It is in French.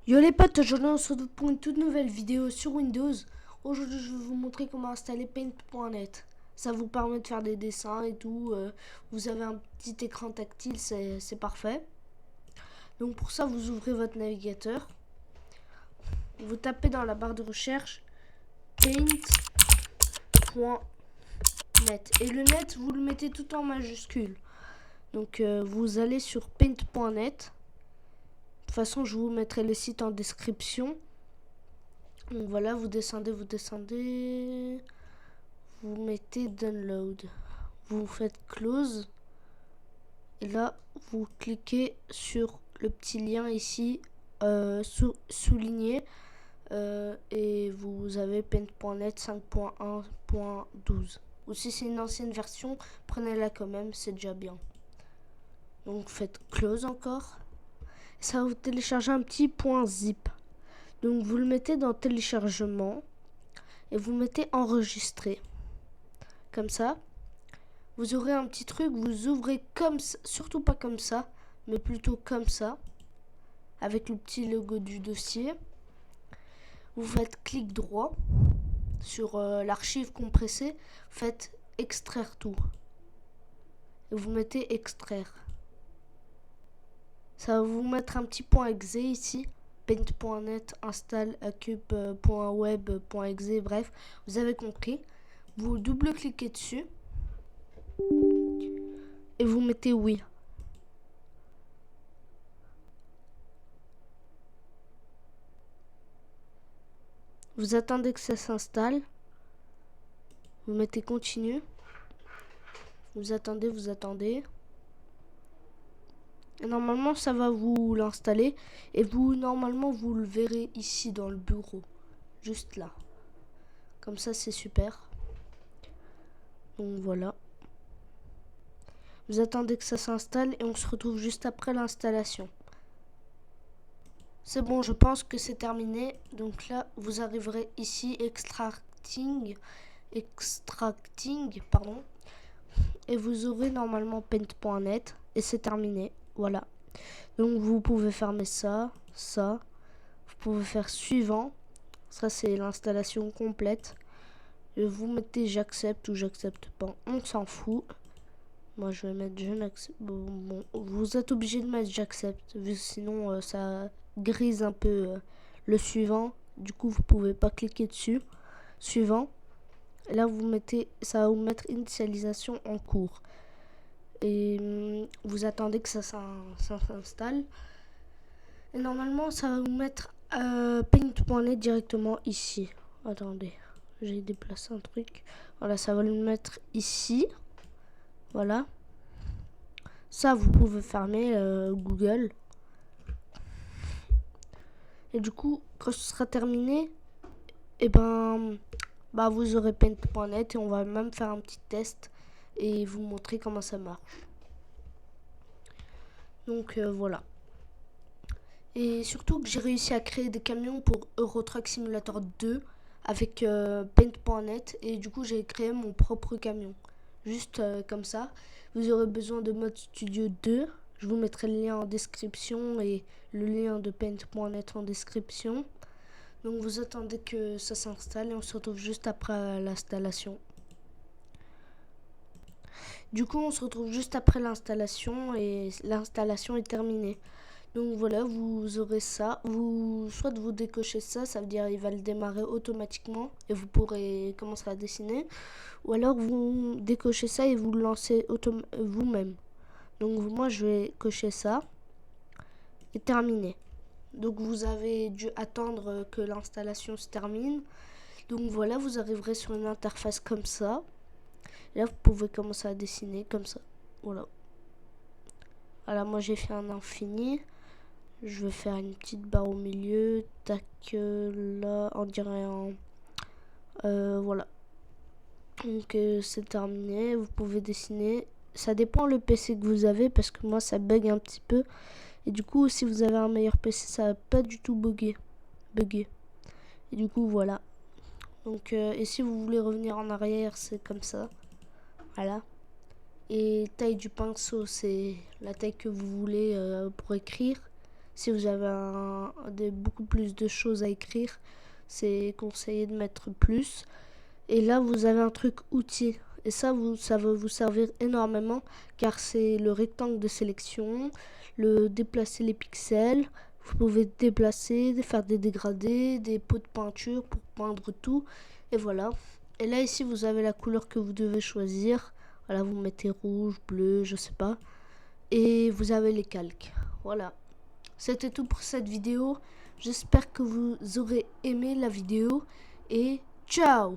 Yo les potes, aujourd'hui on se retrouve pour une toute nouvelle vidéo sur Windows. Aujourd'hui je vais vous montrer comment installer Paint.net. Ça vous permet de faire des dessins et tout. Vous avez un petit écran tactile, c'est parfait. Donc pour ça vous ouvrez votre navigateur. Vous tapez dans la barre de recherche Paint.net. Et le net vous le mettez tout en majuscule. Donc vous allez sur Paint.net. De toute façon je vous mettrai le site en description. Donc voilà, vous descendez, vous mettez download, vous faites close, et là vous cliquez sur le petit lien ici souligné, et vous avez paint.net 5.1.12, ou si c'est une ancienne version, prenez-la quand même, c'est déjà bien. Donc faites close encore, ça va vous télécharger un petit .zip. Donc vous le mettez dans téléchargement et vous mettez enregistrer. Comme ça, vous aurez un petit truc, vous ouvrez comme ça, surtout pas comme ça, mais plutôt comme ça, avec le petit logo du dossier. Vous faites clic droit sur l'archive compressée, faites extraire tout. Et vous mettez extraire. Ça va vous mettre un petit point .exe ici. Paint.net install acube.web.exe, bref, vous avez compris. Vous double-cliquez dessus et vous mettez oui. Vous attendez que ça s'installe. Vous mettez continue. Vous attendez. Et normalement, ça va vous l'installer. Et normalement, vous le verrez ici dans le bureau. Juste là. Comme ça, c'est super. Donc voilà. Vous attendez que ça s'installe et on se retrouve juste après l'installation. C'est bon, je pense que c'est terminé. Donc là, vous arriverez ici, extracting, pardon. Et vous aurez normalement paint.net et c'est terminé. Voilà. Donc vous pouvez fermer ça. Vous pouvez faire suivant. Ça c'est l'installation complète. Et vous mettez j'accepte ou j'accepte pas. On s'en fout. Moi je vais mettre je n'accepte. Bon, vous êtes obligé de mettre j'accepte. Sinon ça grise un peu le suivant. Du coup vous pouvez pas cliquer dessus. Suivant. Et là vous mettez, ça va vous mettre initialisation en cours. Et vous attendez que ça s'installe. Et normalement ça va vous mettre paint.net directement ici. Attendez, j'ai déplacé un truc. Voilà, ça va le mettre ici. Voilà. Ça vous pouvez fermer Google. Et du coup quand ce sera terminé, et vous aurez paint.net et on va même faire un petit test et vous montrer comment ça marche. Donc voilà. Et surtout que j'ai réussi à créer des camions pour Euro Truck Simulator 2 avec paint.net et du coup j'ai créé mon propre camion. Juste comme ça. Vous aurez besoin de Mode Studio 2. Je vous mettrai le lien en description et le lien de paint.net en description. Donc vous attendez que ça s'installe et on se retrouve juste après l'installation. Du coup on se retrouve juste après l'installation et l'installation est terminée. Donc voilà, vous aurez ça. Soit vous décochez ça, ça veut dire il va le démarrer automatiquement et vous pourrez commencer à dessiner. Ou alors vous décochez ça et vous le lancez vous-même. Donc moi je vais cocher ça et terminer. Donc vous avez dû attendre que l'installation se termine. Donc voilà, vous arriverez sur une interface comme ça. Et là vous pouvez commencer à dessiner comme ça. Voilà. Voilà, moi j'ai fait un infini. Je vais faire une petite barre au milieu. Tac, là, on dirait un... voilà. Donc c'est terminé. Vous pouvez dessiner. Ça dépend le PC que vous avez parce que moi ça bug un petit peu. Et du coup, si vous avez un meilleur PC, ça va pas du tout bugger. Et du coup, voilà. Donc, et si vous voulez revenir en arrière, c'est comme ça. Voilà. Et taille du pinceau, c'est la taille que vous voulez pour écrire. Si vous avez beaucoup plus de choses à écrire, c'est conseillé de mettre plus. Et là, vous avez un truc outils. Et ça va vous servir énormément car c'est le rectangle de sélection, le déplacer les pixels. Vous pouvez déplacer, faire des dégradés, des pots de peinture pour peindre tout. Et voilà. Et là, ici, vous avez la couleur que vous devez choisir. Voilà, vous mettez rouge, bleu, je sais pas. Et vous avez les calques. Voilà. C'était tout pour cette vidéo. J'espère que vous aurez aimé la vidéo. Et ciao!